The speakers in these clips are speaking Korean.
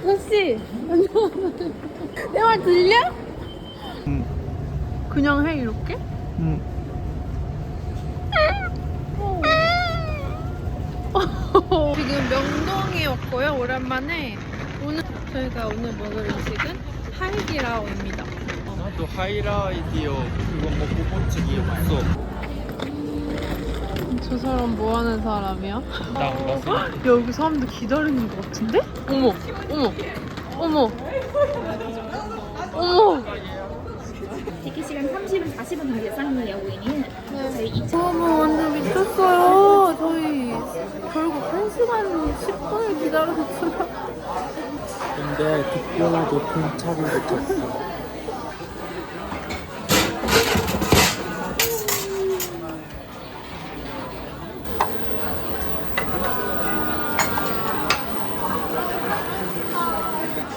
아저씨, 내 말 들려? 응. 그냥 해 이렇게? 응. 지금 명동에 왔고요. 오랜만에 저희가 오늘 먹을 음식은 하이디라오입니다. 나도 하이라이디어 그거 먹고 본 적이 없어. 저 사람 뭐 하는 사람이야? 나 안 봤어. 여기 사람들 기다리는 것 같은데? 어머, 어머, 어머, 어머. 대기시간 30분, 40분 정도 예상이에요, 고객님. 저희 2차 어머, 완전 미쳤어요. 저희 결국 1시간 10분을 기다려서 들어. 근데 뒷변화도 큰 차를 붙였어.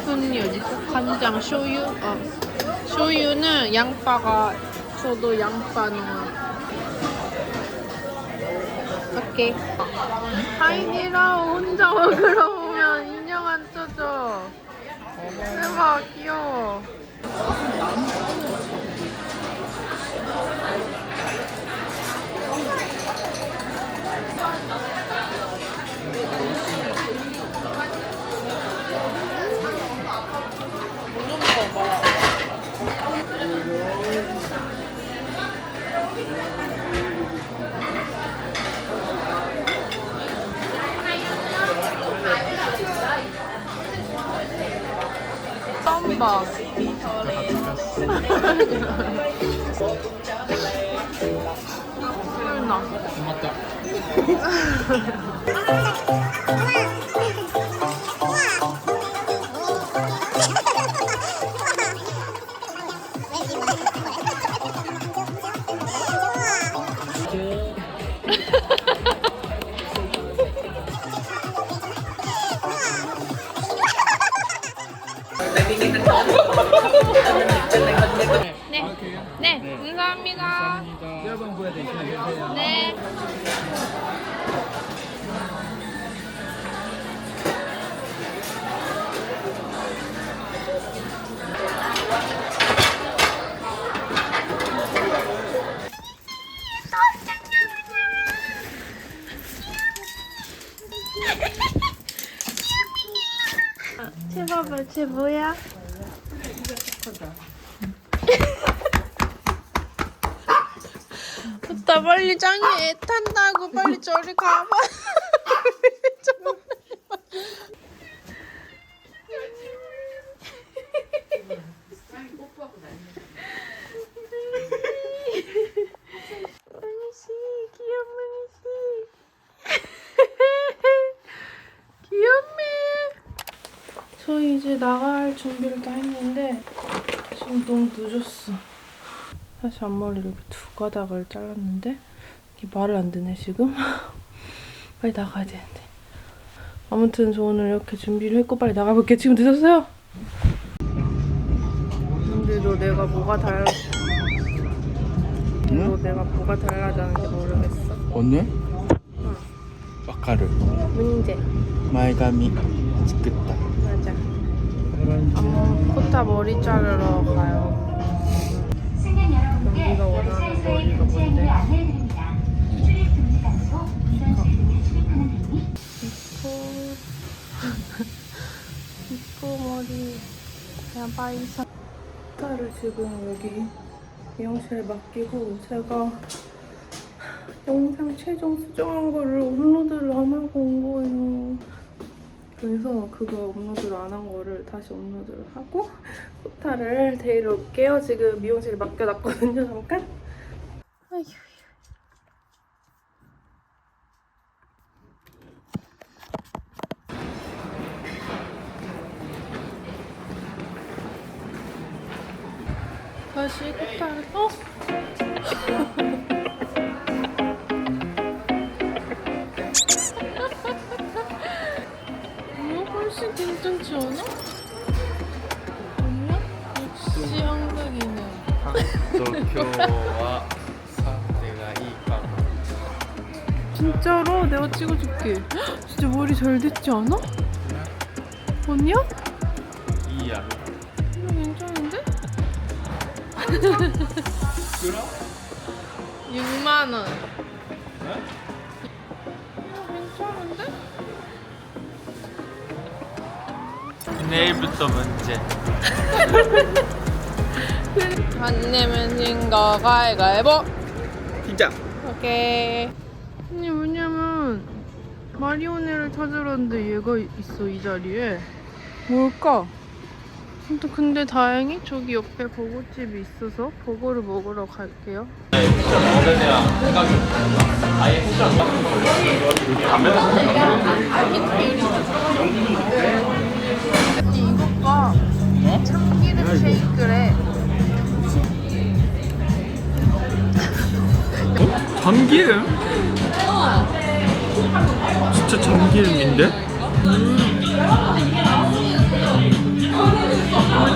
손이 어디 있어? 간장, 쇼유? 쇼유는 양파가, 저도 양파 넣어요. 오케이. 하이디라오 혼자 먹으러 오면 인형 안 쳐줘. 대박, 귀여워. 쌈바. 설나. 맞다. 네, 감사합니다. 네. 쟤 봐봐, 쟤 뭐야? 나 빨리 짱이 애 탄다고 빨리 저리 가봐. 멍이씨, 귀여운 멍이씨. 귀엽네. 저희 이제 나갈 준비를 다 했는데 지금 너무 늦었어. 사실 앞머리를 이렇게 두 가닥을 잘랐는데 이게 말을 안 듣네 지금. 빨리 나가야 되는데. 아무튼 저 오늘 이렇게 준비를 했고 빨리 나가볼게. 지금 늦었어요. 근데 너 내가 뭐가 달라? 응? 너 내가 뭐가 달라졌는지 모르겠어. 오늘? 와카르. 문제. 마이가미 찍겠다. 맞아. 코타 머리 자르러 가요. 네가 원하는 머리가 뭔데? 이뻐 머리. 그냥 빨리 사. 코타를 지금 여기 미용실에 맡기고 제가 영상 최종 수정한 거를 업로드를 안 하고 온 거예요. 그래서 그거 업로드를 안 한 거를 다시 업로드를 하고 코타를 데리러 올게요. 지금 미용실에 맡겨놨거든요. 잠깐. 아휴. 다시 코타를 훨씬 괜찮지 않아? 아니야? 역시 한국이네. 今日はさてがいいかも。 진짜로 내가 찍어줄게. 진짜 머리 잘 됐지 않아? 언니야? 이야. 괜찮은데? 6만 원. 괜찮은데? 내일부터 문제. 안 내면 진 거 가위바위보. 진짜. 오케이. 아니 왜냐면 마리오네를 찾으러 왔는데 얘가 있어 이 자리에. 뭘까? 근데 다행히 저기 옆에 버거집이 있어서 버거를 먹으러 갈게요. 아니 이것봐. 참기름 쉐이크래. 참기름? 진짜 참기름인데?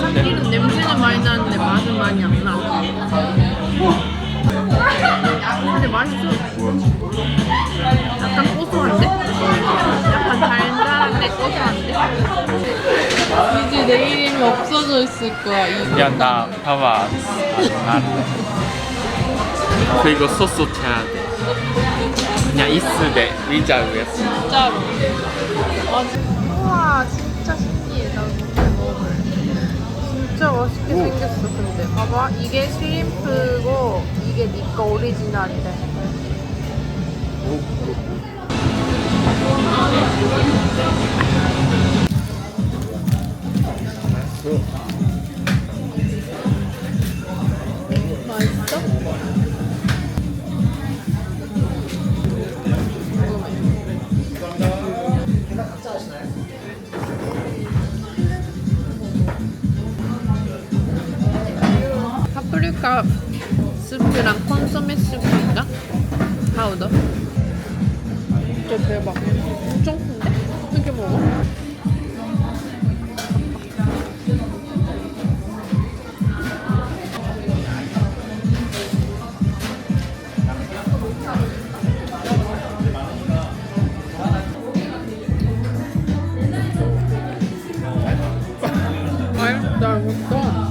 참기름 냄새는 많이 나는데 맛은 많이 안 나. 근데 맛있어. 약간 고소한데? 약간 달달한데 고소한데? 이제 내 이름이 없어져 있을 거야. 이거. 야, 나 봐봐. 그리고 소스 쳐야 돼. 그냥 있을 때 의자 위에. 진짜로. 우와 진짜 신기해. 나 진짜 먹어볼래. 진짜 맛있게 생겼어. 근데 봐봐 이게 슈림프고 이게 니꺼 오리지널이래. 맛있어? 파프리카 스프랑 콘소메 스프인가? 파우더? 진짜 대박. 엄청 큰데? 어떻게 먹어? 맛있다, 맛있다.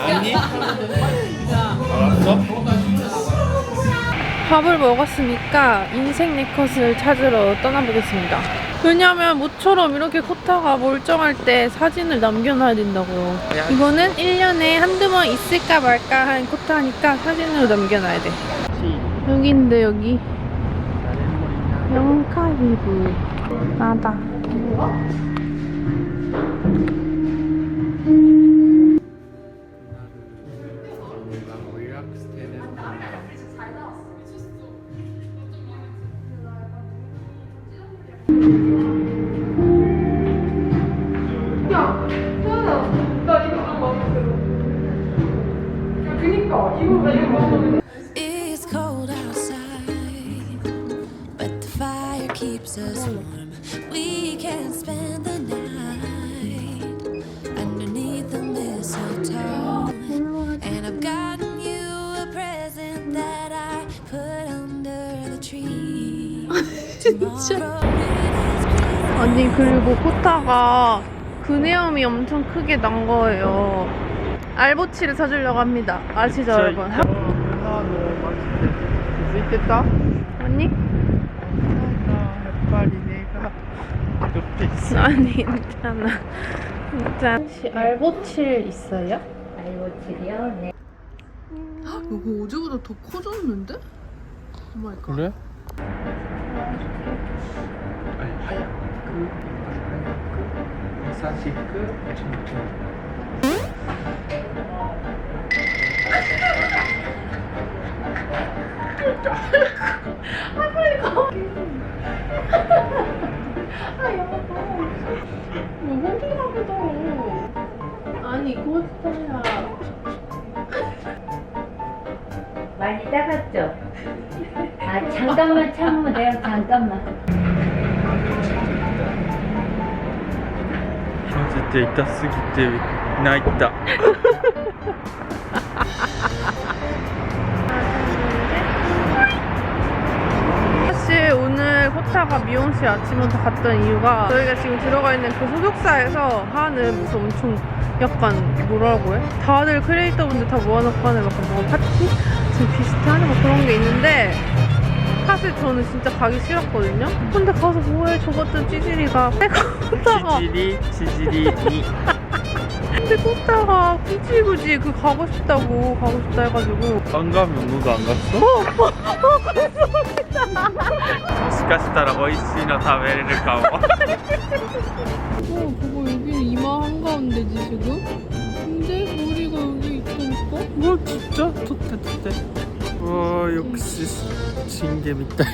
아니? 알았어? 밥을 먹었으니까 인생 네컷을 찾으러 떠나보겠습니다. 왜냐면 모처럼 이렇게 코타가 멀쩡할 때 사진을 남겨놔야 된다고요. 이거는 1년에 한두 번 있을까 말까 한 코타니까 사진으로 남겨놔야 돼. 여기인데 여기 영카리브 나다. It's cold outside, but the fire keeps us warm. We can spend the night underneath the mistletoe. And I've gotten you a present that I put under the tree. 진짜. 아니 그리고 코타가 근해염이 엄청 크게 난 거예요. 알보치를 사주려고 합니다. 아시죠 여러분? 너무 맛있대. 수 있겠다? 언니? 빨리 내가 옆에 있어. 아니 괜찮아. 진짜 혹시 알보칠 있어요? 알보칠이요? 네. 이거 어제보다 더 커졌는데? 오마이갓. 그래? 하얗고 사시크 춤춤. 뭐 혼자하기도 아니 코스타야 많이 따갑죠? 아, 잠깐만 참으면 돼요. 잠깐만. マジで痛すぎて泣いた。 사실 오늘 코타가 미용실 아침부터 갔던 이유가 저희가 지금 들어가 있는 그 소속사에서 하는 무슨 엄청 약간 뭐라고 해? 다들 크리에이터분들 다 모아놓고 하는 약간 뭐 파티? 좀 비슷한 뭐 그런 게 있는데 사실 저는 진짜 가기 싫었거든요? 근데 가서 뭐해 저것도 찌질이가 코타가 チジリに 근데 코타가 굳이 그 가고 싶다 해가지고 안 가면 너도 안 갔어? もしかしたら美味しいの食べれるかも。 그거 여기는 이마 한가운데지 지금? 근데 머리가 여기 있다니까? 뭐 진짜? 좋대. 와 역시 징계 みたい。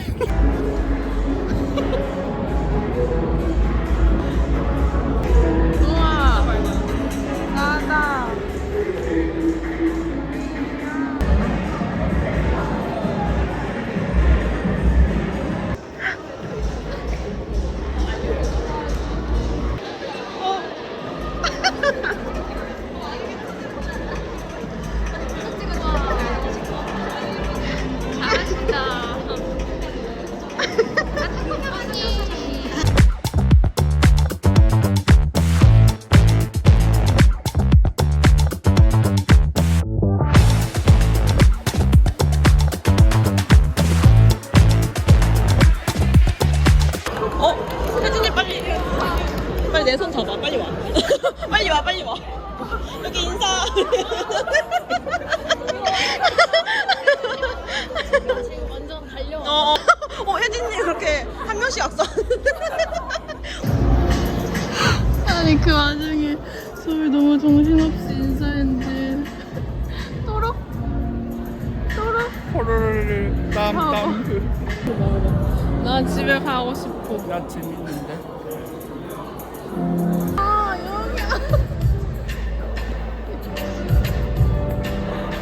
우와 나다 빨리 내 손 잡아. 빨리 와. 빨리 와. 여기 인사. 지금 완전 달려. 혜진님 그렇게 한 명씩 악수. 아니 그 와중에 저를 너무 정신없이 인사했는데 또록 호로로르 땀땀. 나 집에 가고 싶어. 야 재밌는데? 아 여기야.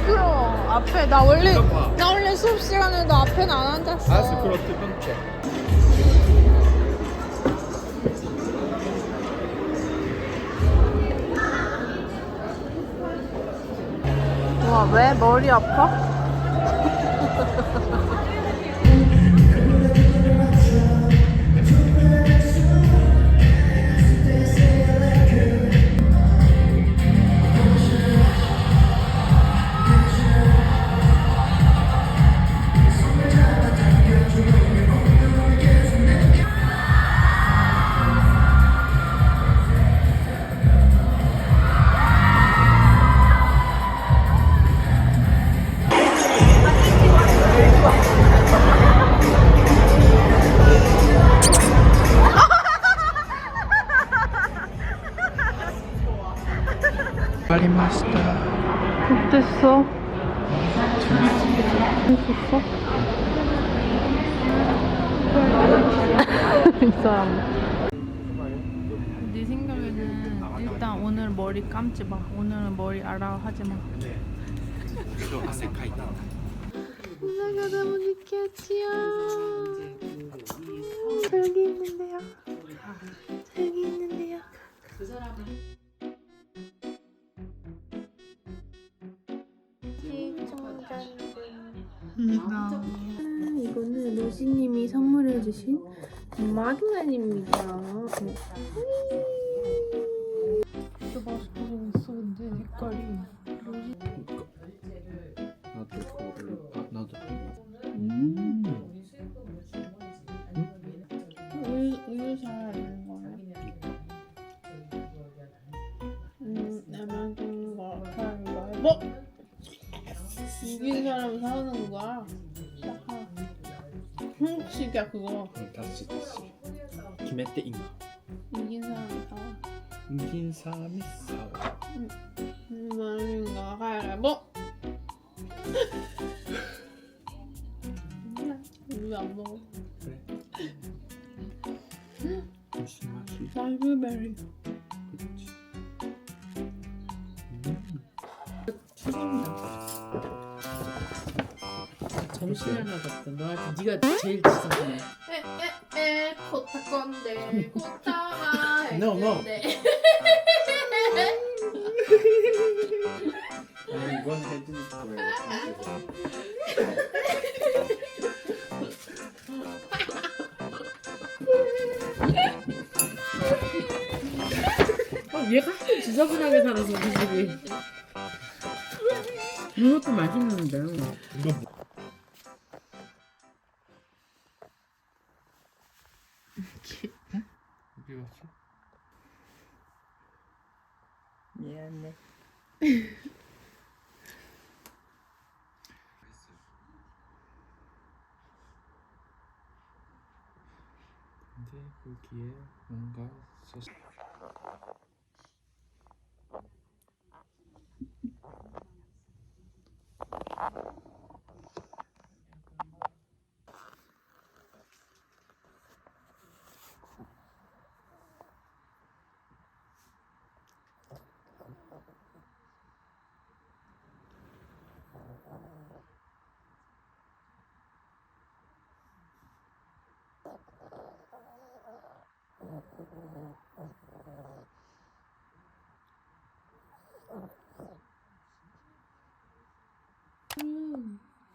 그럼 앞에 나 원래 수업 시간에도 앞에는 안 앉았어. 알았어 그럼 두 번째. 와 왜 머리 아파? 마리마시타. 어땠어? 재밌었어? 이 사람. 네 생각에는 일단 오늘 머리 감지 마. 오늘은 머리 알아 하지 마. 또汗かいた. 누나가 너무 늦게 왔지요. 저기 있는데요. 저기 있는데요. 이거는 루시님이 선물해주신 마그넷입니다. 진짜 맛있게 생겼어. 근데 색깔이 루시. 나도 그거를 나도. 우유샤 이런 거야. 나만 좋은 거 사는 거야. 뭐? 이긴 사람 사는 거야. 훔치기야 그거. 다시. 決めて今. 이긴 사람 사. 이긴 사람이 싸워. 말인가 가위바위보. 우유 안 먹어. 그래. 무슨 맛이? 라이브베리. 그렇지. 정신 하나 같다. 너한테 네가 제일 지성이네. 코타 건데 코타가 No, no. 아니 이건 해드릴 거예요. 얘가 하도 지저분하게 살아서 그 집이. 이것도 맛있는데. 이거 뭐? 어디 갔어? 미안해. 근데 거기에 뭔가 소스.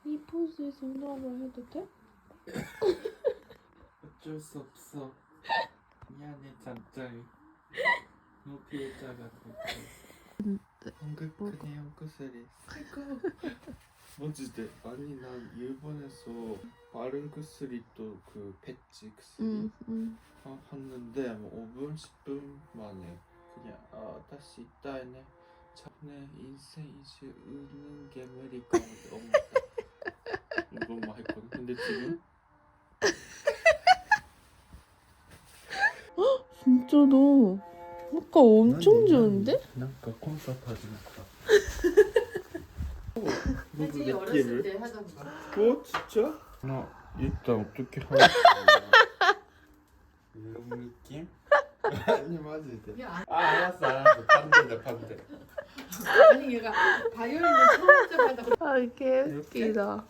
이 포즈에서 운동을 해도 돼? 어쩔 수 없어. 미안해 잠자리. 너무 피해자가 됐고. 한국의薬. 뭐지? 아니 난 일본에서 바른 薬또 그 패치 薬 했는데 뭐 5분 10분 만에 그냥 다시 있다네. 내 인생 이제 웃는 개머리가 엄마다 이것만 했거든. 근데 지금 진짜 너 아까 엄청 좋은데? 뭔가 콘서트 하니까. 혜진이 어렸을 때 하던 거. 뭐 진짜? 나 일단 어떻게 하지? 이런 느낌? 아니 맞지? 알았어. 반대. 아니 얘가 바이올린을 처음 접하다. 아 이게 웃기다.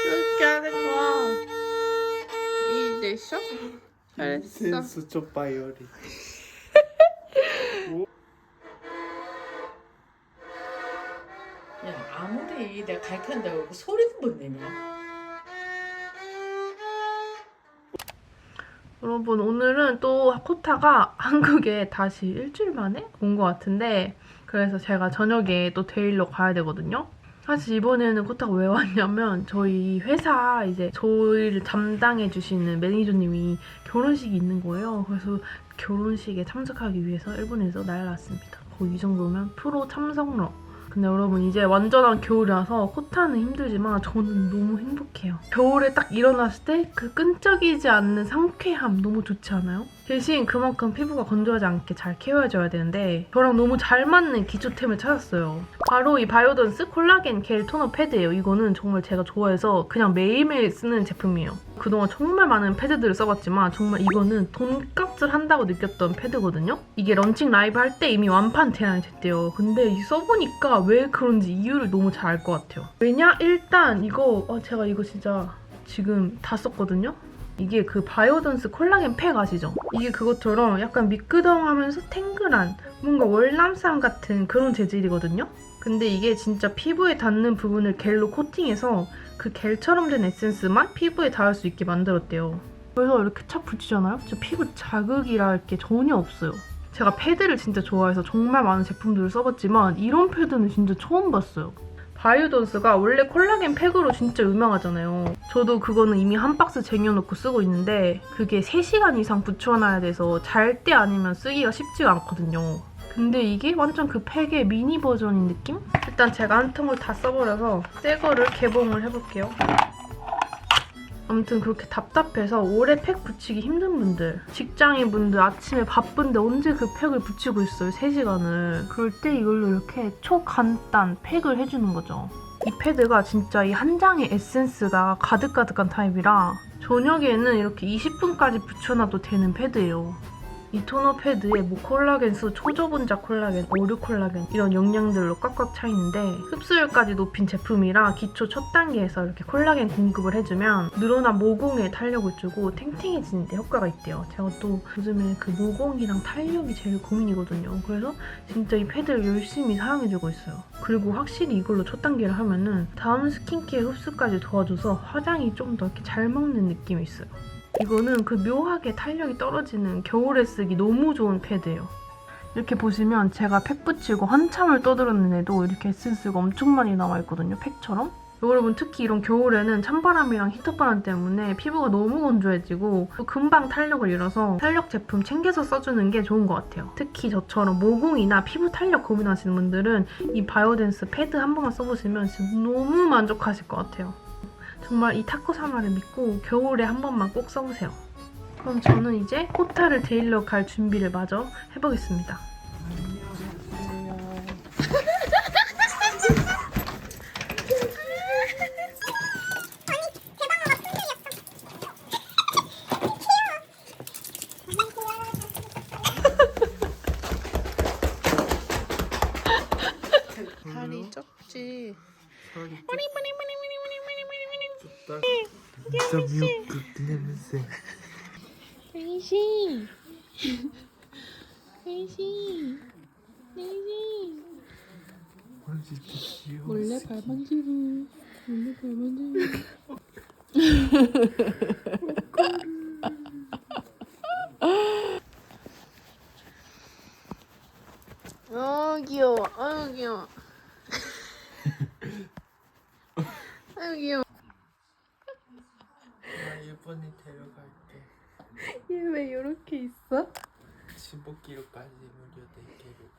이렇게 하는 거야. 이해됐어? 잘했어. 센스 좀 바이올린. 야 아무리 내가 가르친다고 소리도 못 내냐. 여러분 오늘은 또 코타가 한국에 다시 일주일 만에 온 것 같은데 그래서 제가 저녁에 또 데리러 가야 되거든요. 사실 이번에는 코타가 왜 왔냐면 저희 회사 이제 저희를 담당해 주시는 매니저님이 결혼식이 있는 거예요. 그래서 결혼식에 참석하기 위해서 일본에서 날아왔습니다. 거의 이 정도면 프로 참석러. 근데 여러분 이제 완전한 겨울이라서 코타는 힘들지만 저는 너무 행복해요. 겨울에 딱 일어났을 때 그 끈적이지 않는 상쾌함 너무 좋지 않아요? 대신 그만큼 피부가 건조하지 않게 잘 케어해줘야 되는데 저랑 너무 잘 맞는 기초템을 찾았어요. 바로 이 바이오던스 콜라겐 겔 토너 패드예요. 이거는 정말 제가 좋아해서 그냥 매일매일 쓰는 제품이에요. 그동안 정말 많은 패드들을 써봤지만 정말 이거는 돈값을 한다고 느꼈던 패드거든요. 이게 런칭 라이브 할 때 이미 완판 대란이 됐대요. 근데 이 써보니까 왜 그런지 이유를 너무 잘 알 것 같아요. 왜냐? 일단 이거 제가 이거 진짜 지금 다 썼거든요. 이게 그 바이오던스 콜라겐 팩 아시죠? 이게 그것처럼 약간 미끄덩하면서 탱글한 뭔가 월남쌈 같은 그런 재질이거든요. 근데 이게 진짜 피부에 닿는 부분을 겔로 코팅해서 그 겔처럼 된 에센스만 피부에 닿을 수 있게 만들었대요. 그래서 이렇게 착 붙이잖아요? 진짜 피부 자극이랄 게 전혀 없어요. 제가 패드를 진짜 좋아해서 정말 많은 제품들을 써봤지만 이런 패드는 진짜 처음 봤어요. 바이오던스가 원래 콜라겐 팩으로 진짜 유명하잖아요. 저도 그거는 이미 한 박스 쟁여놓고 쓰고 있는데 그게 3시간 이상 붙여놔야 돼서 잘 때 아니면 쓰기가 쉽지가 않거든요. 근데 이게 완전 그 팩의 미니 버전인 느낌? 일단 제가 한 통을 다 써버려서 새 거를 개봉을 해볼게요. 아무튼 그렇게 답답해서 오래 팩 붙이기 힘든 분들, 직장인분들 아침에 바쁜데 언제 그 팩을 붙이고 있어요, 3시간을. 그럴 때 이걸로 이렇게 초간단 팩을 해주는 거죠. 이 패드가 진짜 이 한 장의 에센스가 가득가득한 타입이라 저녁에는 이렇게 20분까지 붙여놔도 되는 패드예요. 이 토너 패드에 뭐 콜라겐 수, 초저분자 콜라겐, 오류 콜라겐 이런 영양들로 꽉꽉 차 있는데 흡수율까지 높인 제품이라 기초 첫 단계에서 이렇게 콜라겐 공급을 해주면 늘어난 모공에 탄력을 주고 탱탱해지는 데 효과가 있대요. 제가 또 요즘에 그 모공이랑 탄력이 제일 고민이거든요. 그래서 진짜 이 패드를 열심히 사용해주고 있어요. 그리고 확실히 이걸로 첫 단계를 하면은 다음 스킨케어 흡수까지 도와줘서 화장이 좀 더 이렇게 잘 먹는 느낌이 있어요. 이거는 그 묘하게 탄력이 떨어지는 겨울에 쓰기 너무 좋은 패드예요. 이렇게 보시면 제가 팩 붙이고 한참을 떠들었는데도 이렇게 에센스가 엄청 많이 남아있거든요, 팩처럼. 여러분 특히 이런 겨울에는 찬바람이랑 히터바람 때문에 피부가 너무 건조해지고 또 금방 탄력을 잃어서 탄력 제품 챙겨서 써주는 게 좋은 것 같아요. 특히 저처럼 모공이나 피부 탄력 고민하시는 분들은 이 바이오댄스 패드 한 번만 써보시면 진짜 너무 만족하실 것 같아요. 정말 이 타코사마를 믿고 겨울에 한 번만 꼭 써보세요. 그럼 저는 이제 코타를 데일러 갈 준비를 마저 해보겠습니다. 다리 좁지. 진짜 미역국 냄새. 레이시. 레이시. 레이시. 진짜 귀여워. 몰래 발 만지고. 몰래 발 만지고. 귀여워. 아유 귀여워. 아유 귀여워. 나 일본에 데려갈게. 얘 왜 이렇게 있어? 15kg까지 무료 대게로.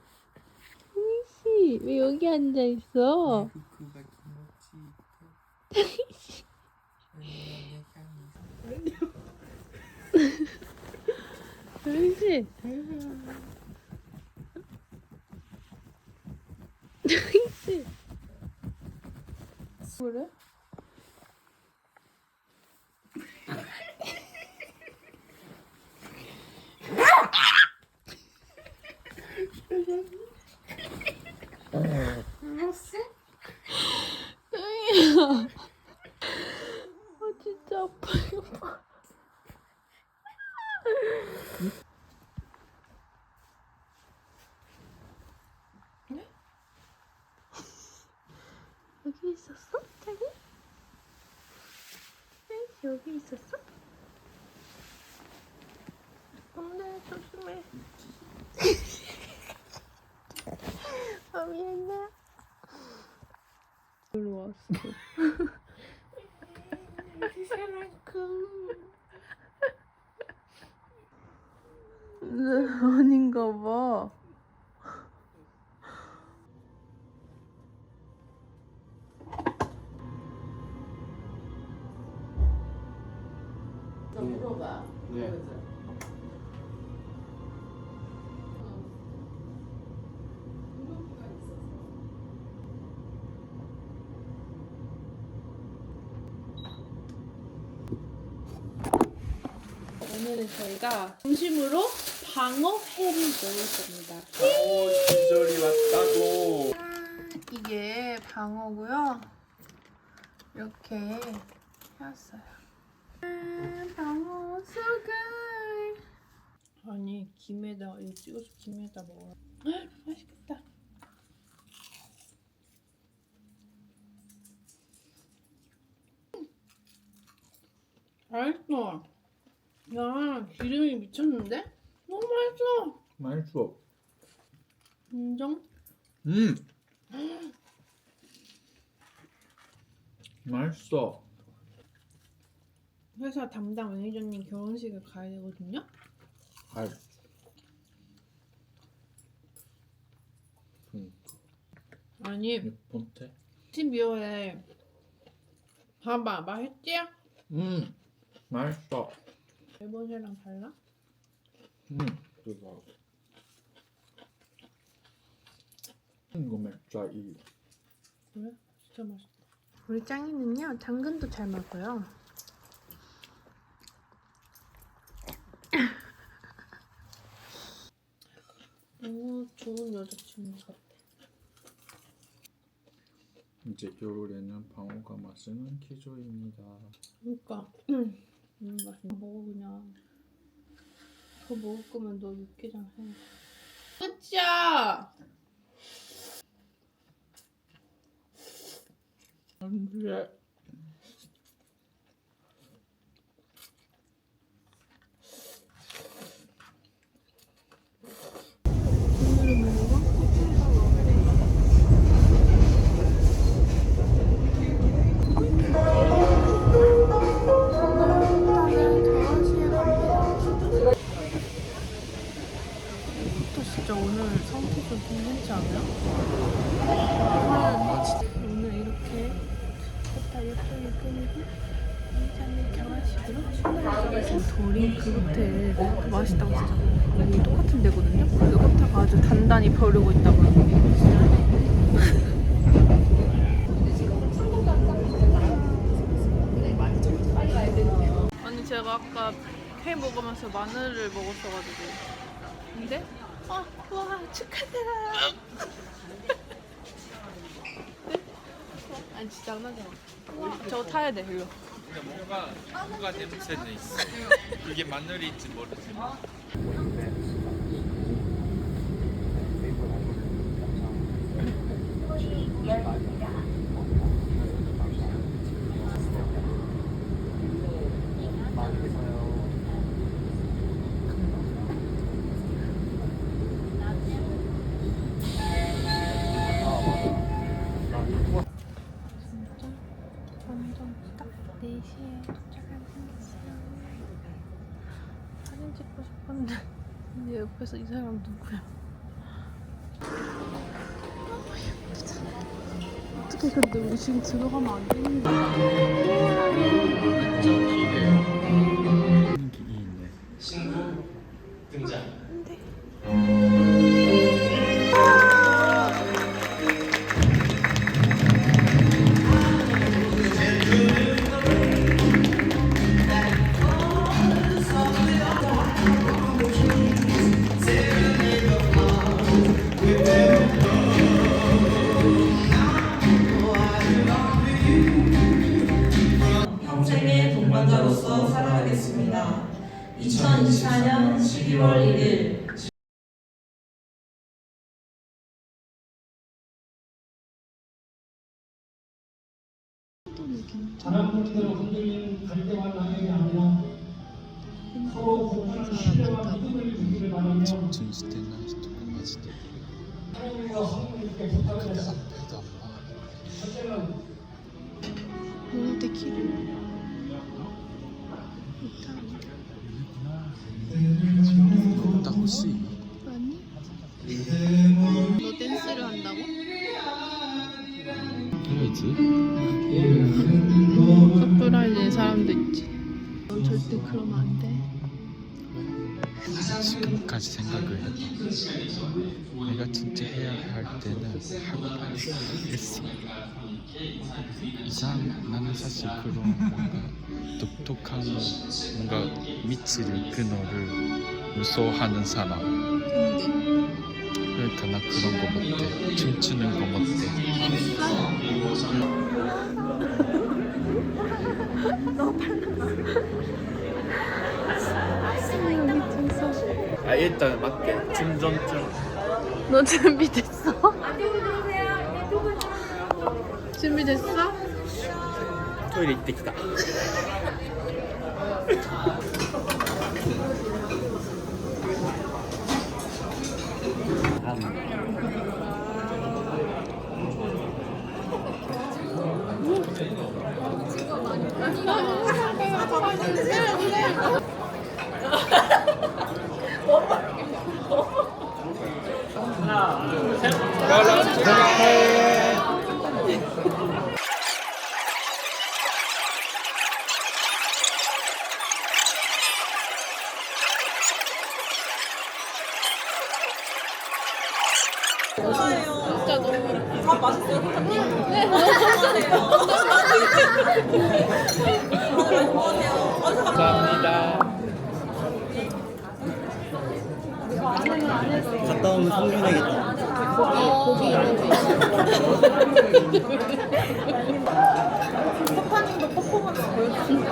씨, 왜 여기 앉아 있어? 미국가 김치. 레이시. 레이시. 그래? 울었어? 진짜 아파요. 네? 여기 있었어? 자기? 네? 여기 있었어? 안돼, 조심해. 아 미안해. 일로 왔어. 아닌가 봐. 물어봐. 네. 오늘은 저희가 점심으로 방어회를 먹을 겁니다. 방어 계절이 왔다고. 이게 방어고요. 이렇게 해왔어요. 방어 수글. 아니 김에다 이거 찍어서 김에다 먹어. 맛있겠다. 맛있어. 야 기름이 미쳤는데? 너무 맛있어. 맛있어. 인정? 맛있어. 회사 담당 매니저님 결혼식을 가야 되거든요. 아. 아니 예쁜데? 12월에 봐봐 맛있지? 맛있어. 일본이랑 달라? 그거. 이거 맥자 이. 그래? 진짜 맛있다. 우리 짱이는요 당근도 잘 먹어요. 여자친구 같아. 이제 겨울에는 방어가 마시는 기조입니다. 그러니까 맛있어. 먹어 그냥. 더 먹을 거면 너 육개장 해. 끝이야. 안 돼. 진짜 오늘 상태 좀 괜찮지 않아요? 오늘 이렇게 다 예쁘게 꾸미고 굉장히 경화식으로 신나게 도링크 호텔 맛있다고 쓰잖아요. 여기 똑같은 데거든요. 그 호텔가 아주 단단히 벼르고 있다고. 아니 제가 아까 회 먹으면서 마늘을 먹었어가지고 근데 와 축하드려요. 아니 진짜 장난이야. 저거 타야 돼 일로. 뭔가 냄새는 있어. 이게 마늘인지 모르지만. 완전 딱 4시에 도착할 생겼어요. 사진 찍고 싶었는데 근데 옆에서 이 사람 누구야? 어떻게 근데 우리 지금 들어가면 안 되는 거야? 신부 등장. 평생의 동반자로서 살아가겠습니다. 2024년 12월 1일 바람대로 흔들리는 갈대와 나무이 아니라 서로 공간을 신뢰와 믿음을 주기를 바라며 하나님과 성령님께 부탁을 했습니다. 첫째는 너한테 길을 아니? 너 댄스를 한다고? 해야지. 서프라이즈인 사람도 있지. 넌 절대 그러면 안 돼. 지금까지 생각을 해봐. 내가 진짜 해야 할 때는 하고 했어. 이상 나는 사실 그런 뭔가 독특한 뭔가 미치를 그너를 무서워하는 사람. 그러니까 나 그런 거 못해. 춤추는 거 못해. 아 일단 맞게 충전증. 너 준비됐어? 준비됐어? 토이레 行ってきた. 진짜 너무 밥 맛있어요, 사장님? 네, 너무 감사해요. 감사합니다. 갔다 오면 성준해겠다. 고기 있는 데 스파닝도 퍼포먼스 보여주는 거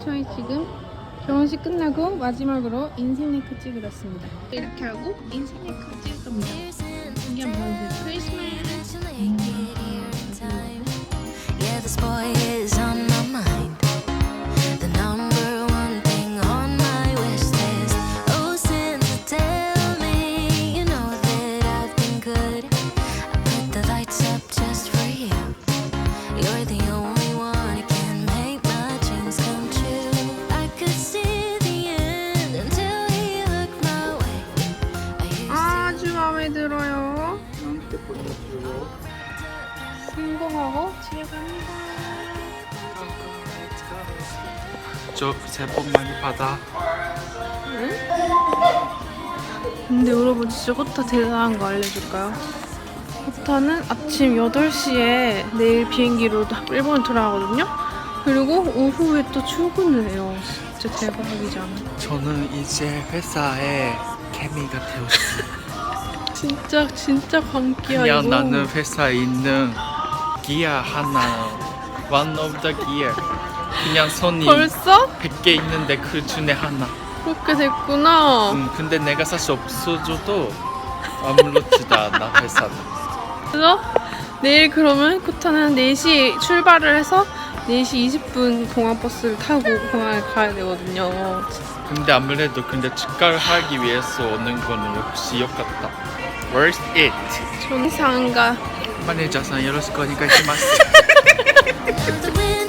저희 지금 결혼식 끝나고 마지막으로 인생 네컷 찍으러 왔습니다. 이렇게 하고 인생 네컷 찍을 겁니다. 이게 뭐예요? 크리스마스. Yeah, this boy is on my mind. The number one thing on my wish list. Oh, Santa, tell me you know that I've been good. I put the lights up just for you. You're the only one who can make my dreams come true. I could see the end until he looked my way. I used 아주 마음에 들어요. 성공하고 집에 갑니다. 저 새해 복 많이 받아. 근데 여러분 진짜 호타 대단한 거 알려줄까요? 호타는 아침 8시에 내일 비행기로 일본에 돌아가거든요? 그리고 오후에 또 출근을 해요. 진짜 대박이지 않아요? 저는 이제 회사에 케미가 되었어. 진짜 광기야 그냥 이거. 나는 회사에 있는 기아 하나, one of the gear. 그냥 손이 벌써? 100개 있는데 그 중에 하나. 그렇게 됐구나. 근데 내가 사실 없어져도 아무렇지도 않아 회사는. 그래서 내일 그러면 코타는 4시 출발을 해서 4시 20분 공항버스를 타고 공항에 가야 되거든요. 근데 아무래도 집가를 하기 위해서 오는 거는 역시 역같다. Where's it? 존상가. 마네이저상 요로시쿠 오네가이시마스. the wind